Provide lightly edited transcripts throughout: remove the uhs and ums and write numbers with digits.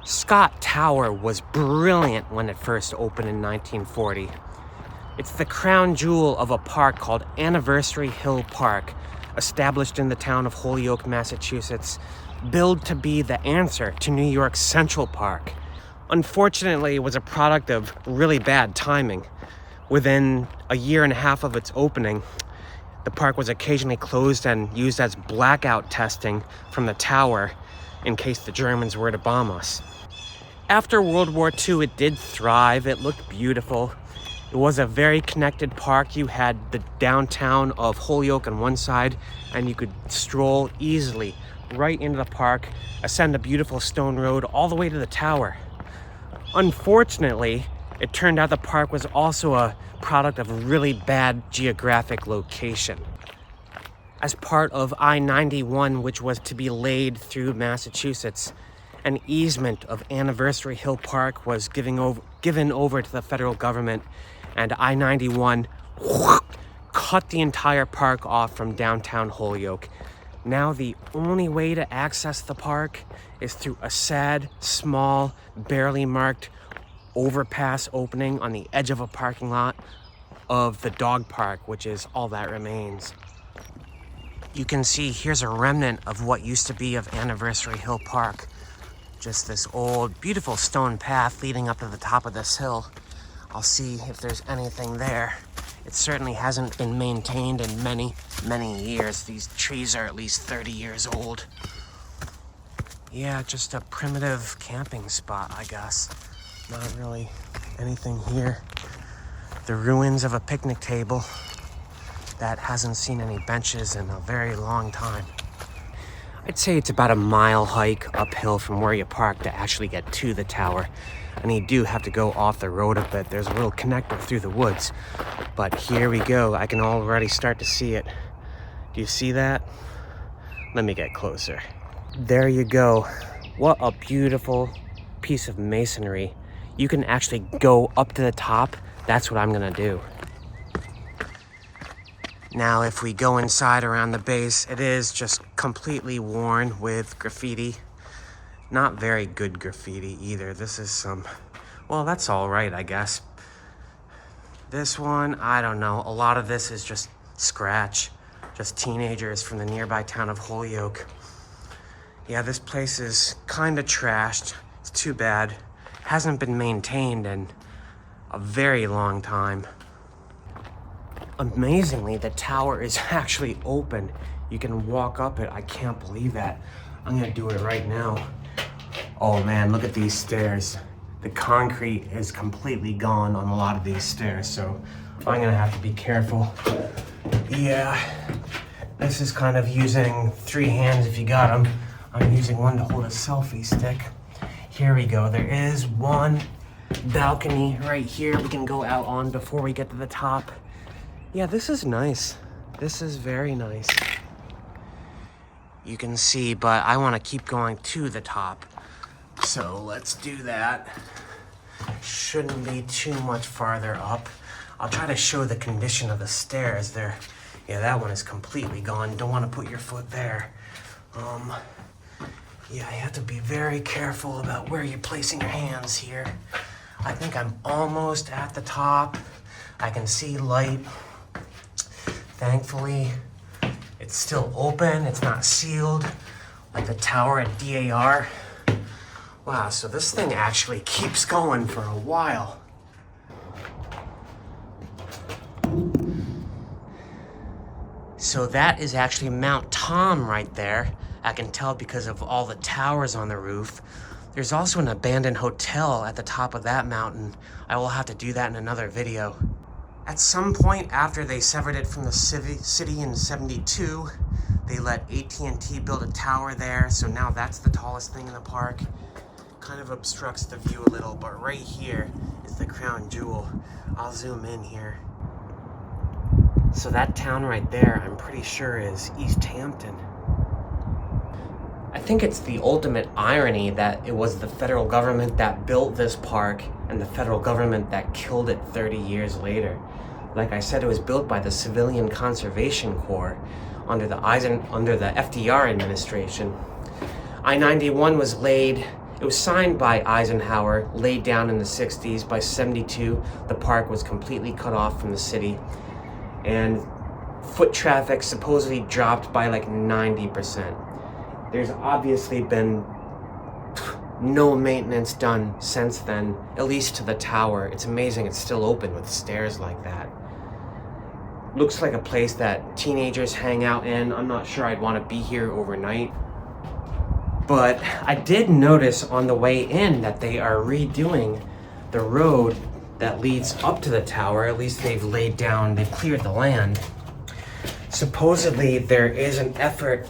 Scott Tower was brilliant when it first opened in 1940. It's the crown jewel of a park called Anniversary Hill Park, established in the town of Holyoke, Massachusetts, billed to be the answer to New York's Central Park. Unfortunately, it was a product of really bad timing. Within a year and a half of its opening, the park was occasionally closed and used as blackout testing from the tower in case the Germans were to bomb us. After World War II, it did thrive. It looked beautiful. It was a very connected park. You had the downtown of Holyoke on one side, and you could stroll easily right into the park, ascend a beautiful stone road all the way to the tower. Unfortunately, it turned out the park was also a product of a really bad geographic location. As part of I-91, which was to be laid through Massachusetts, an easement of Anniversary Hill Park was given over to the federal government, and I-91 cut the entire park off from downtown Holyoke. Now the only way to access the park is through a sad, small, barely marked overpass opening on the edge of a parking lot of the dog park, which is all that remains. You can see here's a remnant of what used to be of Anniversary Hill Park. Just this old, beautiful stone path leading up to the top of this hill. I'll see if there's anything there. It certainly hasn't been maintained in many, many years. These trees are at least 30 years old. Yeah, just a primitive camping spot, I guess. Not really anything here. The ruins of a picnic table that hasn't seen any benches in a very long time. I'd say it's about a mile hike uphill from where you park to actually get to the tower. And you do have to go off the road a bit. There's a little connector through the woods. But here we go. I can already start to see it. Do you see that? Let me get closer. There you go. What a beautiful piece of masonry. You can actually go up to the top. That's what I'm gonna do. Now, if we go inside around the base, it is just completely worn with graffiti. Not very good graffiti either. This is some, well, that's all right, I guess. This one, I don't know. A lot of this is just scratch. Just teenagers from the nearby town of Holyoke. Yeah, this place is kind of trashed. It's too bad. Hasn't been maintained in a very long time. Amazingly, the tower is actually open. You can walk up it. I can't believe that. I'm gonna do it right now. Oh man, look at these stairs. The concrete is completely gone on a lot of these stairs, so I'm gonna have to be careful. Yeah, this is kind of using 3 hands if you got them. I'm using one to hold a selfie stick. Here we go. There is one balcony right here we can go out on before we get to the top. Yeah, this is nice. This is very nice. You can see, but I want to keep going to the top. So let's do that. Shouldn't be too much farther up. I'll try to show the condition of the stairs there. Yeah, that one is completely gone. Don't want to put your foot there. Yeah, you have to be very careful about where you're placing your hands here. I think I'm almost at the top. I can see light. Thankfully, it's still open. It's not sealed like the tower at DAR. Wow, so this thing actually keeps going for a while. So that is actually Mount Tom right there. I can tell because of all the towers on the roof. There's also an abandoned hotel at the top of that mountain. I will have to do that in another video. At some point after they severed it from the city in '72, they let AT&T build a tower there, so now that's the tallest thing in the park. Kind of obstructs the view a little, but right here is the crown jewel. I'll zoom in here. So that town right there, I'm pretty sure is East Hampton. I think it's the ultimate irony that it was the federal government that built this park and the federal government that killed it 30 years later. Like I said, it was built by the Civilian Conservation Corps under the FDR administration. I-91 was laid It was signed by Eisenhower, laid down in the 60s. By 72, the park was completely cut off from the city, and foot traffic supposedly dropped by like 90%. There's obviously been no maintenance done since then, at least to the tower. It's amazing it's still open with stairs like that. Looks like a place that teenagers hang out in. I'm not sure I'd want to be here overnight. But I did notice on the way in that they are redoing the road that leads up to the tower. At least they've cleared the land. Supposedly there is an effort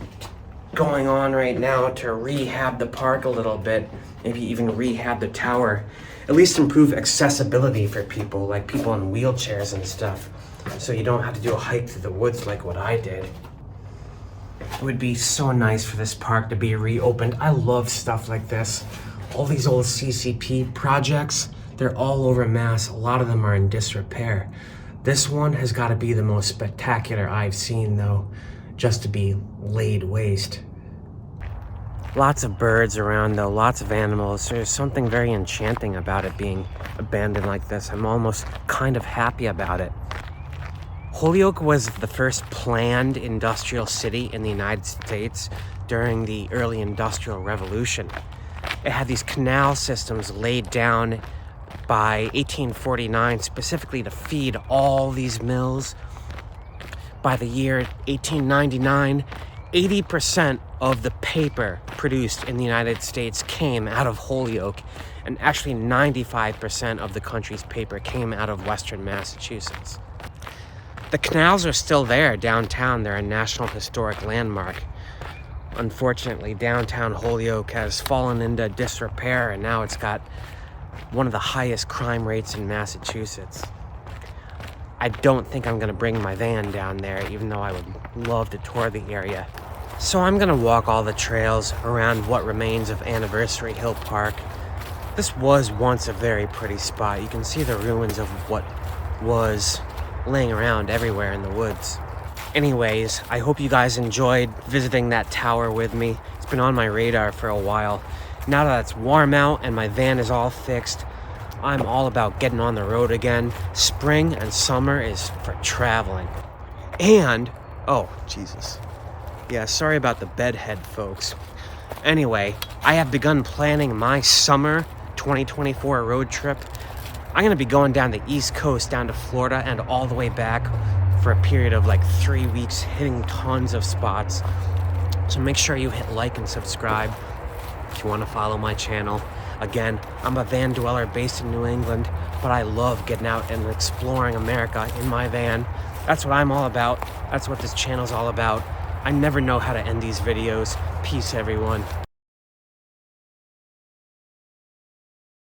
going on right now to rehab the park a little bit, maybe even rehab the tower, at least improve accessibility for people, like people in wheelchairs and stuff, so you don't have to do a hike through the woods like what I did. It would be so nice for this park to be reopened. I love stuff like this. All these old CCP projects, they're all over Mass. A lot of them are in disrepair. This one has got to be the most spectacular I've seen, though, just to be laid waste. Lots of birds around, though, lots of animals. There's something very enchanting about it being abandoned like this. I'm almost kind of happy about it. Holyoke was the first planned industrial city in the United States during the early Industrial Revolution. It had these canal systems laid down by 1849 specifically to feed all these mills. By the year 1899, 80% of the paper produced in the United States came out of Holyoke, and actually 95% of the country's paper came out of Western Massachusetts. The canals are still there downtown. They're a National Historic Landmark. Unfortunately, downtown Holyoke has fallen into disrepair, and now it's got one of the highest crime rates in Massachusetts. I don't think I'm gonna bring my van down there, even though I would love to tour the area. So I'm gonna walk all the trails around what remains of Anniversary Hill Park. This was once a very pretty spot. You can see the ruins of what was laying around everywhere in the woods. Anyways, I hope you guys enjoyed visiting that tower with me. It's been on my radar for a while. Now that it's warm out and my van is all fixed, I'm all about getting on the road again. Spring and summer is for traveling. And, oh, Jesus. Yeah, sorry about the bedhead, folks. Anyway, I have begun planning my summer 2024 road trip. I'm gonna be going down the East Coast, down to Florida and all the way back for a period of like 3 weeks, hitting tons of spots. So make sure you hit like and subscribe if you want to follow my channel. Again, I'm a van dweller based in New England, but I love getting out and exploring America in my van. That's what I'm all about. That's what this channel's all about. I never know how to end these videos. Peace, everyone.